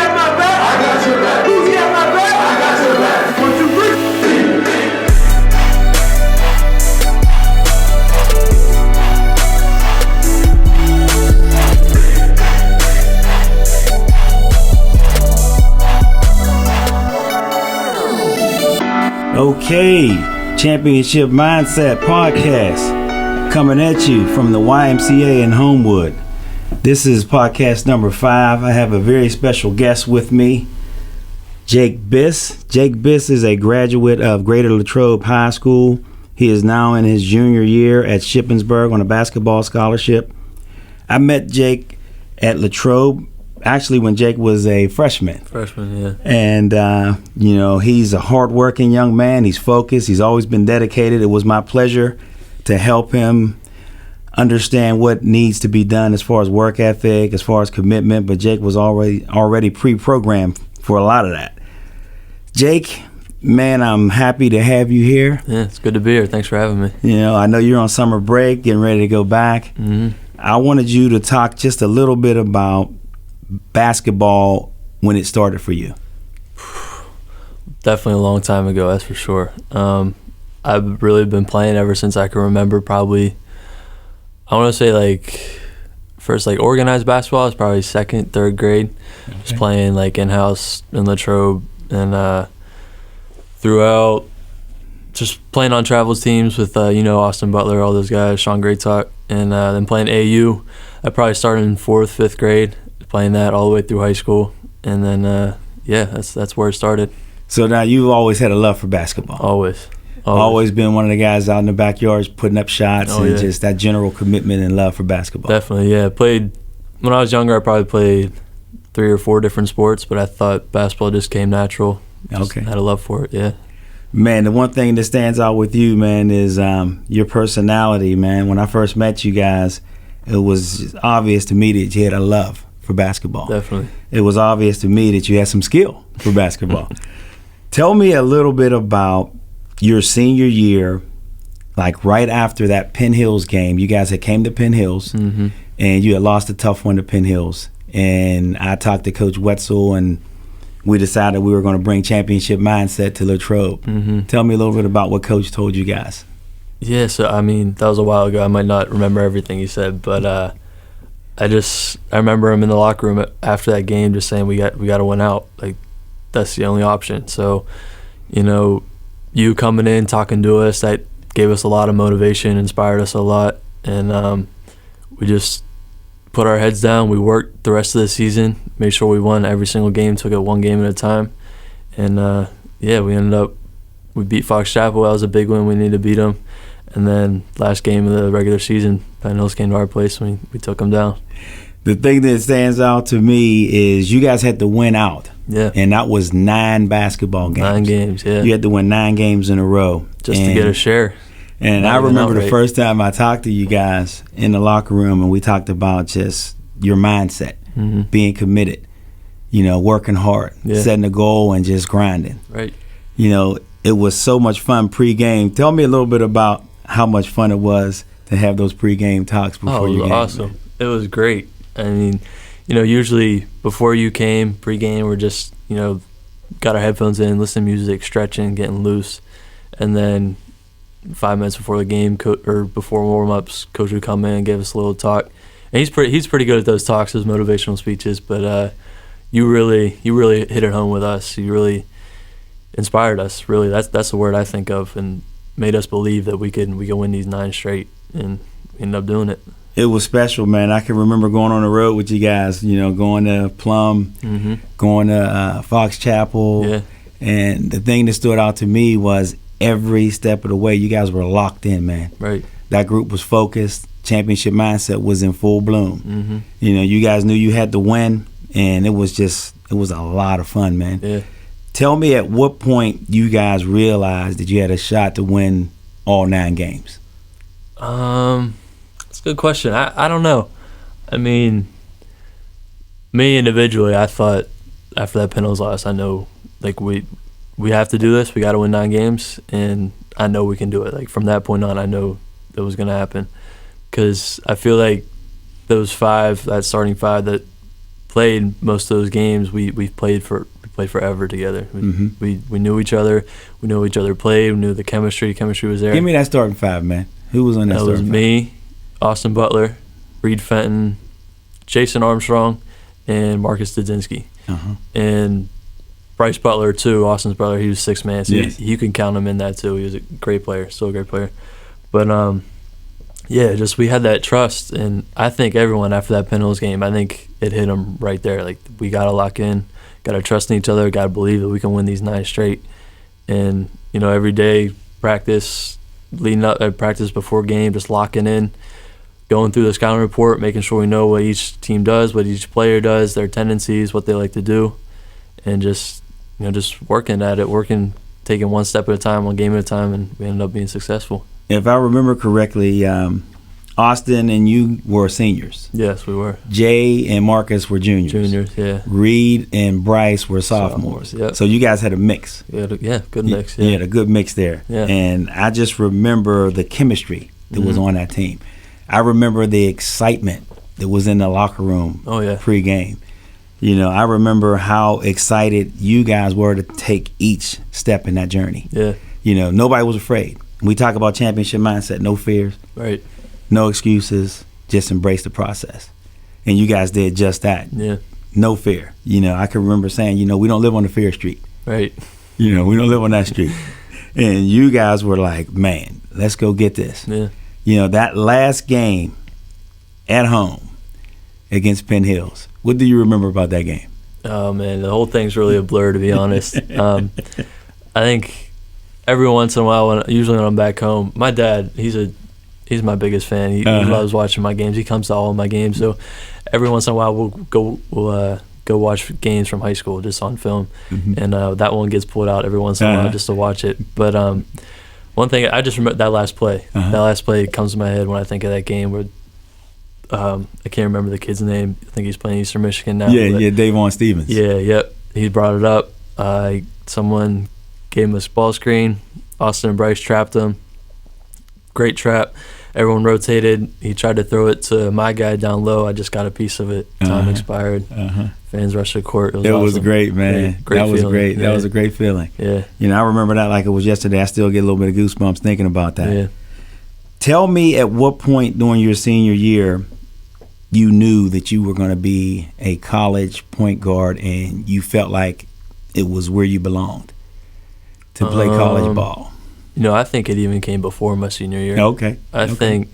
got my back? I got your back. Who's got my back? I got your back. 1, 2, 3. Okay, Championship Mindset Podcast coming at you from the YMCA in Homewood. This is podcast number 5. I have a very special guest with me, Jake Biss. Jake Biss is a graduate of Greater Latrobe High School. He is now in his junior year at Shippensburg on a basketball scholarship. I met Jake at Latrobe actually when Jake was a freshman. Yeah. And, he's a hardworking young man. He's focused. He's always been dedicated. It was my pleasure to help him understand what needs to be done as far as work ethic, as far as commitment. But Jake was already pre-programmed for a lot of that. Jake, man, I'm happy to have you here. Yeah, it's good to be here. Thanks for having me. I know you're on summer break, getting ready to go back. Mm-hmm. I wanted you to talk just a little bit about basketball when it started for you. Definitely a long time ago, that's for sure. I've really been playing ever since I can remember. Probably, I want to say first organized basketball is probably 2nd, 3rd grade. Okay. Just playing in-house in Latrobe and throughout, just playing on travels teams with Austin Butler, all those guys, Sean Graytalk, and then playing AU. I probably started in 4th, 5th grade. Playing that all the way through high school, and then that's where it started. So now you've always had a love for basketball. Always been one of the guys out in the backyards putting up shots just that general commitment and love for basketball. Definitely, yeah. Played when I was younger. I probably played 3 or 4 different sports, but I thought basketball just came natural. Okay, had a love for it. Yeah. Man, the one thing that stands out with you, man, is your personality, man. When I first met you guys, it was obvious to me that you had a love for basketball. Definitely. It was obvious to me that you had some skill for basketball. Tell me a little bit about your senior year, right after that Penn Hills game. You guys had came to Penn Hills, mm-hmm. and you had lost a tough one to Penn Hills. And I talked to Coach Wetzel, and we decided we were going to bring championship mindset to Latrobe. Mm-hmm. Tell me a little bit about what Coach told you guys. Yeah, so, that was a while ago. I might not remember everything he said, but I remember him in the locker room after that game just saying we got to win out. That's the only option. So, you coming in, talking to us, that gave us a lot of motivation, inspired us a lot. And we just put our heads down. We worked the rest of the season, made sure we won every single game, took it one game at a time. And, we beat Fox Chapel. That was a big win. We needed to beat them. And then last game of the regular season, Penn Hills came to our place and we took them down. The thing that stands out to me is you guys had to win out. Yeah. And that was 9 basketball games. 9 games, yeah. You had to win 9 games in a row. Just to get a share. And I remember the first time I talked to you guys in the locker room, and we talked about just your mindset, mm-hmm. being committed, working hard, setting a goal and just grinding. Right. It was so much fun pregame. Tell me a little bit about how much fun it was to have those pregame talks before you came. It was awesome. It was great. Usually before you came, pregame, we're just, got our headphones in, listening to music, stretching, getting loose. And then 5 minutes before the game or before warm-ups, coach would come in and give us a little talk. And he's pretty good at those talks, those motivational speeches. But you really hit it home with us. You really inspired us. Really, that's the word I think of, and made us believe that we could win these 9 straight, and we ended up doing it. It was special, man. I can remember going on the road with you guys, going to Plum, mm-hmm. going to Fox Chapel. Yeah. And the thing that stood out to me was every step of the way, you guys were locked in, man. Right. That group was focused. Championship mindset was in full bloom. Mm-hmm. You guys knew you had to win, and it was a lot of fun, man. Yeah. Tell me at what point you guys realized that you had a shot to win all 9 games. That's a good question. I don't know. Me individually, I thought after that Penn Hills loss, I know we have to do this. We got to win 9 games, and I know we can do it. From that point on, I know it was going to happen, because I feel like those 5, that starting 5 that played most of those games, we played forever together. We knew each other. We knew each other played. We knew the chemistry. Chemistry was there. Give me that starting five, man. Who was on that starting five? That was me, Austin Butler, Reed Fenton, Jason Armstrong, and Marcus Dudzinski. And Bryce Butler, too, Austin's brother, he was sixth man. So you can count him in that, too. He was a great player, still a great player. But, just we had that trust. And I think everyone after that Penn Hills game, I think it hit them right there. Like, we got to lock in, got to trust in each other, got to believe that we can win these 9 straight. And, every day, practice, leading up at practice before game, just locking in, going through the scouting report, making sure we know what each team does, what each player does, their tendencies, what they like to do, and just working at it, taking one step at a time, one game at a time, and we ended up being successful. If I remember correctly, Austin and you were seniors. Yes, we were. Jay and Marcus were juniors. Juniors, yeah. Reed and Bryce were sophomores. Yep. So you guys had a mix. Yeah, good mix. You had a good mix there. Yeah. And I just remember the chemistry that was on that team. I remember the excitement that was in the locker room pre-game. I remember how excited you guys were to take each step in that journey. Yeah. Nobody was afraid. We talk about championship mindset, no fears. Right. No excuses, just embrace the process. And you guys did just that. Yeah. No fear. I can remember saying, we don't live on the fear street. Right. We don't live on that street. And you guys were like, man, let's go get this. Yeah. That last game at home against Penn Hills, what do you remember about that game? Oh, man, the whole thing's really a blur, to be honest. I think every once in a while, usually when I'm back home, my dad, he's my biggest fan. He loves watching my games. He comes to all of my games. So every once in a while, we'll go watch games from high school just on film, and that one gets pulled out every once in a while just to watch it. But one thing I just remember, that last play. That last play comes to my head when I think of that game where I can't remember the kid's name. I think he's playing Eastern Michigan now. Yeah, Davon Stevens. Yep. He brought it up. Someone gave him a ball screen. Austin and Bryce trapped him. Great trap. Everyone rotated. He tried to throw it to my guy down low. I just got a piece of it. Time expired. Fans rushed the court. It was awesome. Great, man. Great that was feeling. great. That was a great feeling. Yeah. I remember that like it was yesterday. I still get a little bit of goosebumps thinking about that. Yeah. Tell me at what point during your senior year you knew that you were going to be a college point guard and you felt like it was where you belonged to play college ball. I think it even came before my senior year. Okay. I think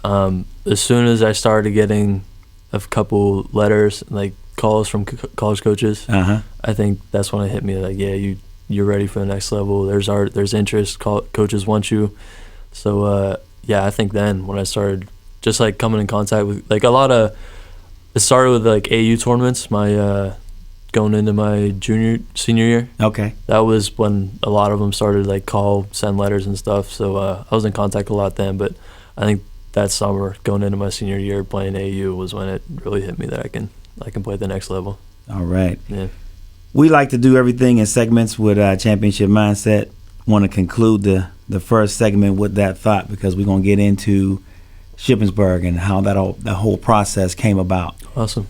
as soon as I started getting a couple letters, like calls from college coaches, I think that's when it hit me. Like, yeah, you're ready for the next level. There's interest. Coaches want you. So I think then when I started just like coming in contact with like it started with like AU tournaments. My going into my senior year. Okay. That was when a lot of them started like send letters and stuff. So I was in contact a lot then, but I think that summer going into my senior year playing AU was when it really hit me that I can play at the next level. All right. Yeah. We like to do everything in segments with championship mindset. Want to conclude the first segment with that thought because we're going to get into Shippensburg and how the whole process came about. Awesome.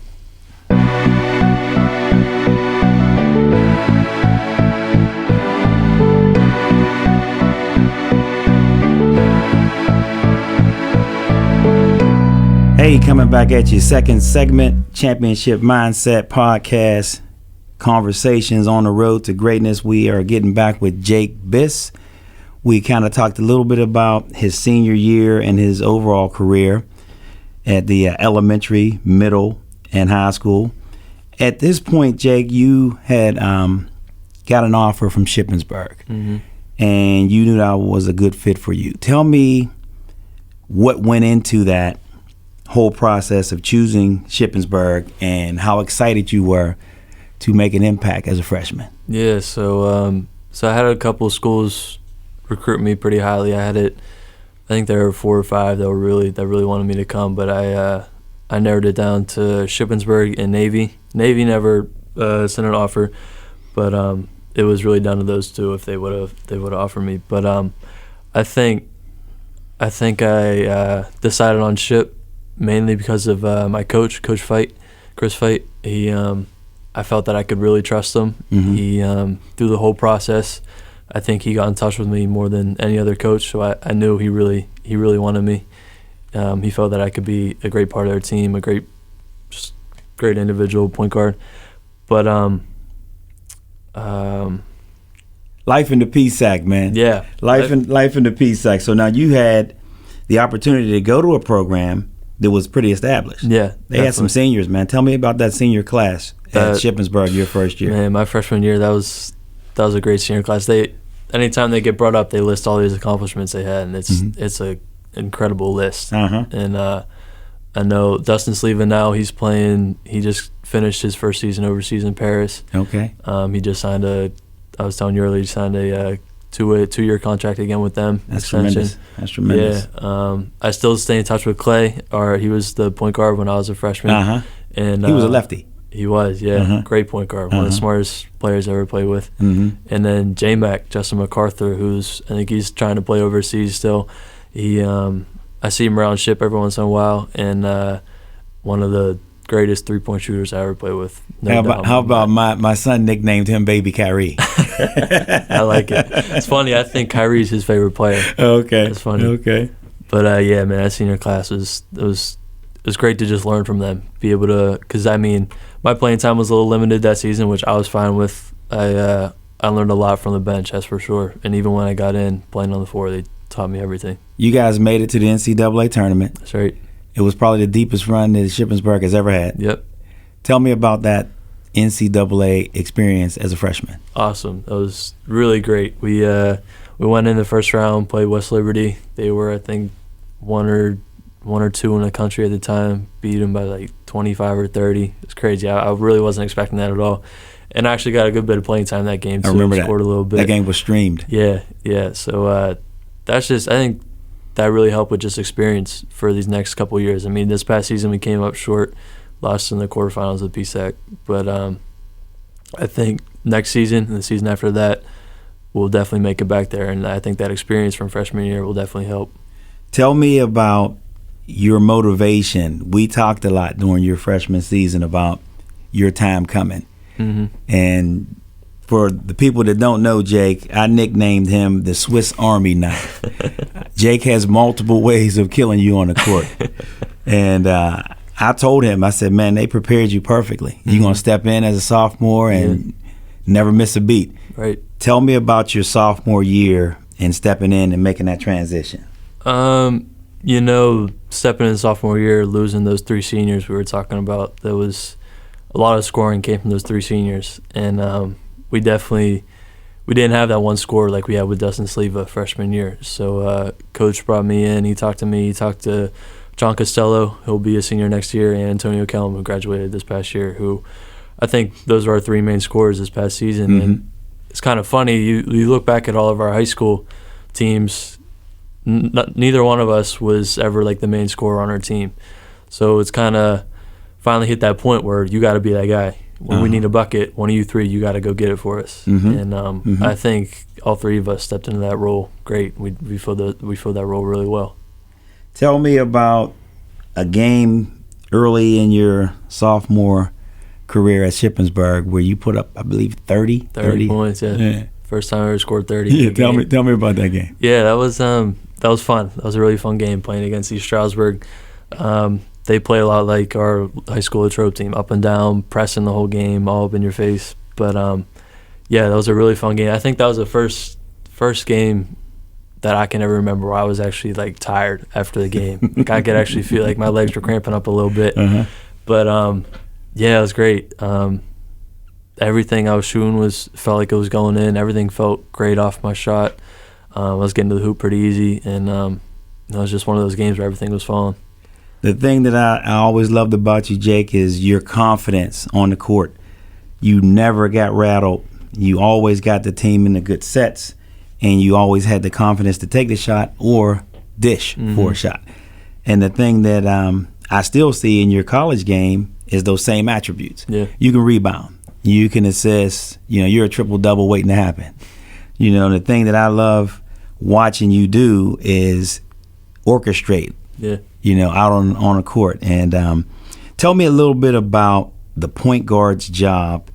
Hey, coming back at you, second segment, Championship Mindset Podcast, conversations on the road to greatness. We are getting back with Jake Biss. We kind of talked a little bit about his senior year and his overall career at the elementary, middle, and high school. At this point, Jake, you had got an offer from Shippensburg, and you knew that was a good fit for you. Tell me what went into that whole process of choosing Shippensburg and how excited you were to make an impact as a freshman. Yeah, so I had a couple of schools recruit me pretty highly. I think there were 4 or 5 that really wanted me to come, but I narrowed it down to Shippensburg and Navy. Navy never sent an offer, but it was really down to those two if they would have offered me. But I think I decided on Ship mainly because of my coach Chris Fight. I felt that I could really trust him. Mm-hmm. He through the whole process, I think he got in touch with me more than any other coach. So I knew he really wanted me. He felt that I could be a great part of their team, a great individual point guard. But life in the PSAC, man. yeah, Life in the PSAC. So now you had the opportunity to go to a program that was pretty established. Yeah, they had some seniors, man. Tell me about that senior class at Shippensburg your first year. Man, my freshman year, that was a great senior class. Anytime they get brought up, they list all these accomplishments they had, and it's a incredible list. Uh-huh. And I know Dustin Sleva now. He just finished his first season overseas in Paris. Okay. He just signed I was telling you earlier, he signed a two-year contract again with them. That's extension. tremendous. Yeah. I still stay in touch with Clay. He was the point guard when I was a freshman. Uh-huh. And he was a lefty. He was, yeah. Uh-huh. Great point guard. One of the smartest players I ever played with. Mm-hmm. And then J-Mac, Justin MacArthur, I think he's trying to play overseas still. I see him around ship every once in a while, and one of the greatest three-point shooters I ever played with. How about my son nicknamed him Baby Kyrie? I like it. It's funny. I think Kyrie's his favorite player. Okay. It's funny. Okay. But yeah, man, that senior class was great to just learn from them. Be able to, because my playing time was a little limited that season, which I was fine with. I learned a lot from the bench, that's for sure. And even when I got in playing on the floor, they taught me everything. You guys made it to the NCAA tournament. That's right. It was probably the deepest run that Shippensburg has ever had. Yep. Tell me about that NCAA experience as a freshman. Awesome. That was really great. We went in the first round, played West Liberty. They were, I think, one or two in the country at the time. Beat them by like 25 or 30. It's crazy. I really wasn't expecting that at all. And I actually got a good bit of playing time that game too. I remember Scored a little bit. That game was streamed. Yeah. So that's just, I think that really helped with just experience for these next couple of years. I mean, this past season we came up short, lost in the quarterfinals of PSAC. But I think next season and the season after that, we'll definitely make it back there. And I think that experience from freshman year will definitely help. Tell me about your motivation. We talked a lot during your freshman season about your time coming. Mm-hmm. And for the people that don't know Jake, I nicknamed him the Swiss Army knife. Jake has multiple ways of killing you on the court. And I told him, I said, man, they prepared you perfectly. You're going to step in as a sophomore and never miss a beat. Right. Tell me about your sophomore year and stepping in and making that transition. Stepping in sophomore year, losing those three seniors we were talking about, there was a lot of scoring came from those three seniors. And we didn't have that one scorer like we had with Dustin Sleva freshman year. So coach brought me in. He talked to me. He talked to John Costello, who'll be a senior next year, and Antonio Kellum, who graduated this past year, who I think those are our three main scorers this past season. Mm-hmm. And it's kind of funny. You look back at all of our high school teams, neither one of us was ever like the main scorer on our team. So it's kind of finally hit that point where you got to be that guy. When we need a bucket, one of you three, you got to go get it for us. Mm-hmm. And I think all three of us stepped into that role great. We filled that role really well. Tell me about a game early in your sophomore career at Shippensburg where you put up, I believe, 30 points. Yeah. First time I ever scored 30. Yeah, tell me about that game. Yeah, that was fun. That was a really fun game playing against East Stroudsburg. They play a lot like our high school Latrobe team, up and down, pressing the whole game, all up in your face. But that was a really fun game. I think that was the first game that I can ever remember where I was actually like tired after the game. Like I could actually feel like my legs were cramping up a little bit. Uh-huh. But it was great. Everything I was shooting felt like it was going in. Everything felt great off my shot. I was getting to the hoop pretty easy, and it was just one of those games where everything was falling. The thing that I always loved about you, Jake, is your confidence on the court. You never got rattled. You always got the team in the good sets, and you always had the confidence to take the shot or dish for a shot. And the thing that I still see in your college game is those same attributes. Yeah. You can rebound. You can assist. You're a triple-double waiting to happen. The thing that I love watching you do is orchestrate. Yeah. Out on a court. And tell me a little bit about the point guard's job,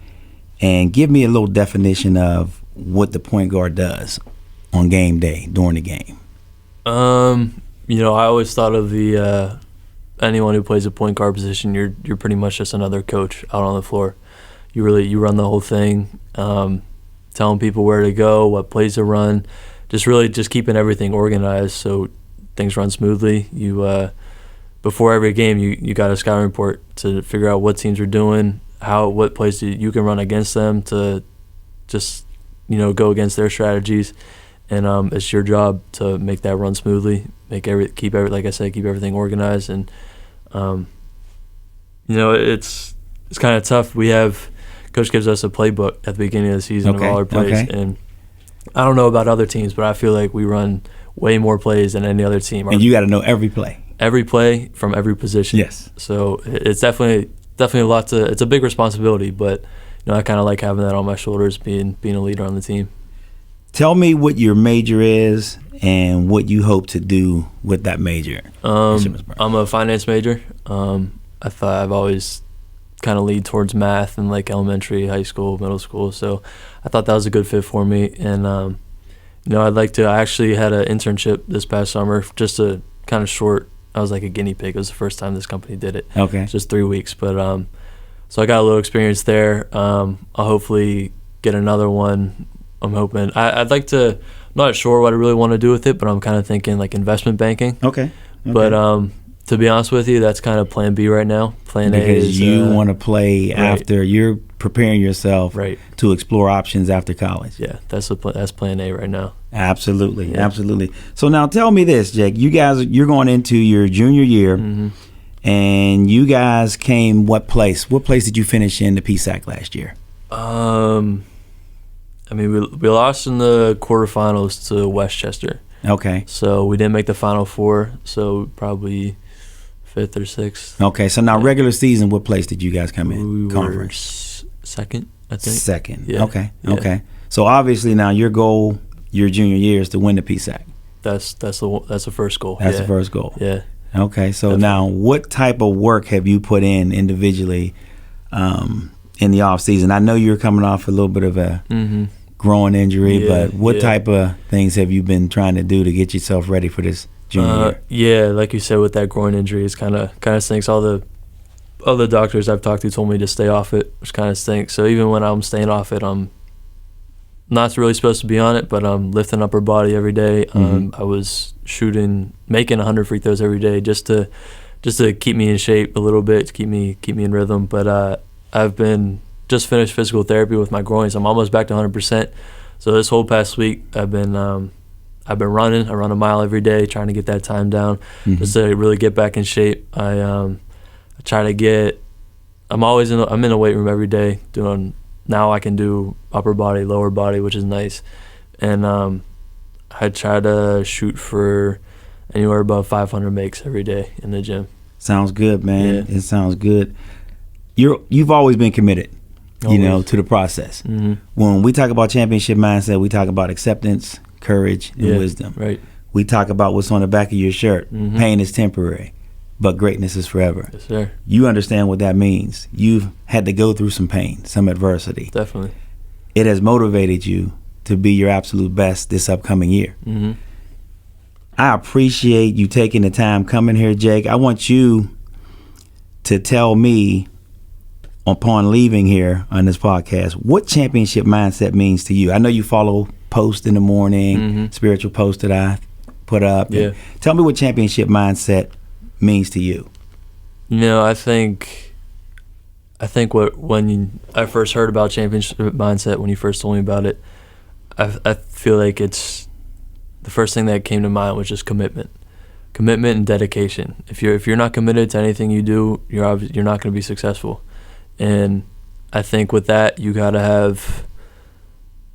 and give me a little definition of what the point guard does on game day, during the game. I always thought of the anyone who plays a point guard position, you're pretty much just another coach out on the floor. You run the whole thing, telling people where to go, what plays to run, just keeping everything organized so things run smoothly. You before every game, you got a scouting report to figure out what teams are doing, what plays you can run against them to just go against their strategies, and it's your job to make that run smoothly, keep everything organized, and it's kind of tough. Coach gives us a playbook at the beginning of the season of all our plays, and I don't know about other teams, but I feel like we run way more plays than any other team. And you got to know every play from every position. Yes. So it's definitely a lot it's a big responsibility, but I kind of like having that on my shoulders, being a leader on the team. Tell me what your major is and what you hope to do with that major. I'm a finance major. I've always kind of lead towards math in like elementary, high school, middle school, so I thought that was a good fit for me. And I actually had an internship this past summer, just a kind of short. I was like a guinea pig. It was the first time this company did it. Okay. Just 3 weeks, but so I got a little experience there. I'll hopefully get another one. I'm hoping. I'd like to. I'm not sure what I really want to do with it, but I'm kind of thinking like investment banking. Okay. But to be honest with you, that's kind of plan B right now. Plan A is because you want to play after you're preparing yourself to explore options after college. Yeah, that's plan A right now. Absolutely, absolutely. So now tell me this, Jake. You're going into your junior year, and you guys came what place? What place did you finish in the PSAC last year? We lost in the quarterfinals to Westchester. Okay. So we didn't make the Final Four, so probably 5th or 6th. Okay, so now regular season, what place did you guys come in? We Conference? were second, I think. Second. Yeah. Okay. So obviously now your goal, your junior year, is to win the PSAC. That's the first goal. That's the first goal. Yeah. Okay, so now what type of work have you put in individually in the off season? I know you're coming off a little bit of a growing injury, but what type of things have you been trying to do to get yourself ready for this junior year? Yeah, like you said, with that groin injury, it's kind of stinks. All the other doctors I've talked to told me to stay off it, which kind of stinks. So even when I'm staying off it, I'm not really supposed to be on it, but I'm lifting upper body every day. I was making 100 free throws every day just to keep me in shape a little bit, to keep me in rhythm. But I've been just finished physical therapy with my groins. I'm almost back to 100%. So this whole past week, I've been running. I run a mile every day, trying to get that time down, just to really get back in shape. I try to get. I'm in a weight room every day doing. Now I can do upper body, lower body, which is nice, and I try to shoot for anywhere above 500 makes every day in the gym. Sounds good, man. Yeah. It sounds good. You've always been committed, to the process. When we talk about championship mindset, we talk about acceptance, courage, and wisdom. Right. We talk about what's on the back of your shirt. Pain is temporary, but greatness is forever. Yes, sir. You understand what that means. You've had to go through some pain, some adversity. Definitely. It has motivated you to be your absolute best this upcoming year. I appreciate you taking the time coming here, Jake. I want you to tell me, upon leaving here on this podcast, what championship mindset means to you. I know you follow posts in the morning, spiritual posts that I put up. Yeah. Tell me what championship mindset means to you. I think when I first heard about championship mindset, when you first told me about it, I feel like it's the first thing that came to mind was just commitment and dedication. If you're not committed to anything you do, you're not going to be successful. And I think with that, you got to have.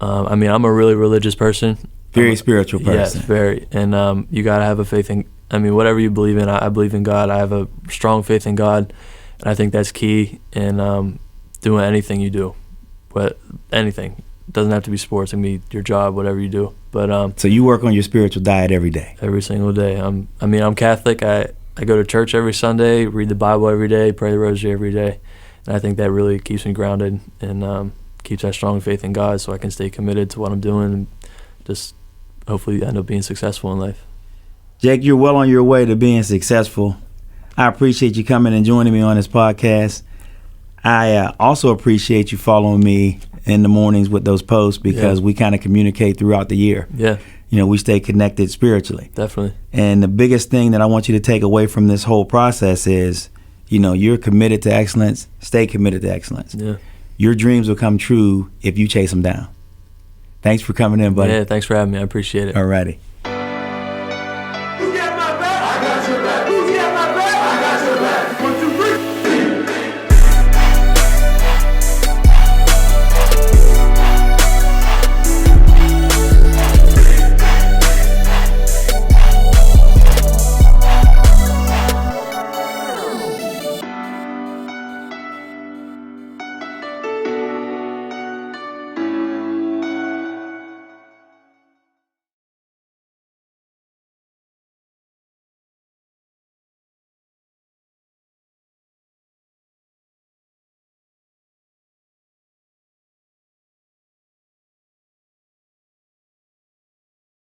I'm a really religious person. Very spiritual person. Yes, very. And you got to have a faith in. Whatever you believe in, I believe in God. I have a strong faith in God, and I think that's key in doing anything you do. But anything. It doesn't have to be sports. It can be your job, whatever you do. But so you work on your spiritual diet every day? Every single day. I'm Catholic. I go to church every Sunday, read the Bible every day, pray the rosary every day. And I think that really keeps me grounded and keeps that strong faith in God, so I can stay committed to what I'm doing and just hopefully end up being successful in life. Jake, you're well on your way to being successful. I appreciate you coming and joining me on this podcast. I also appreciate you following me in the mornings with those posts, because we kind of communicate throughout the year. Yeah. You know, we stay connected spiritually. Definitely. And the biggest thing that I want you to take away from this whole process is, you know, you're committed to excellence. Stay committed to excellence. Yeah. Your dreams will come true if you chase them down. Thanks for coming in, buddy. Yeah, thanks for having me. I appreciate it. All righty.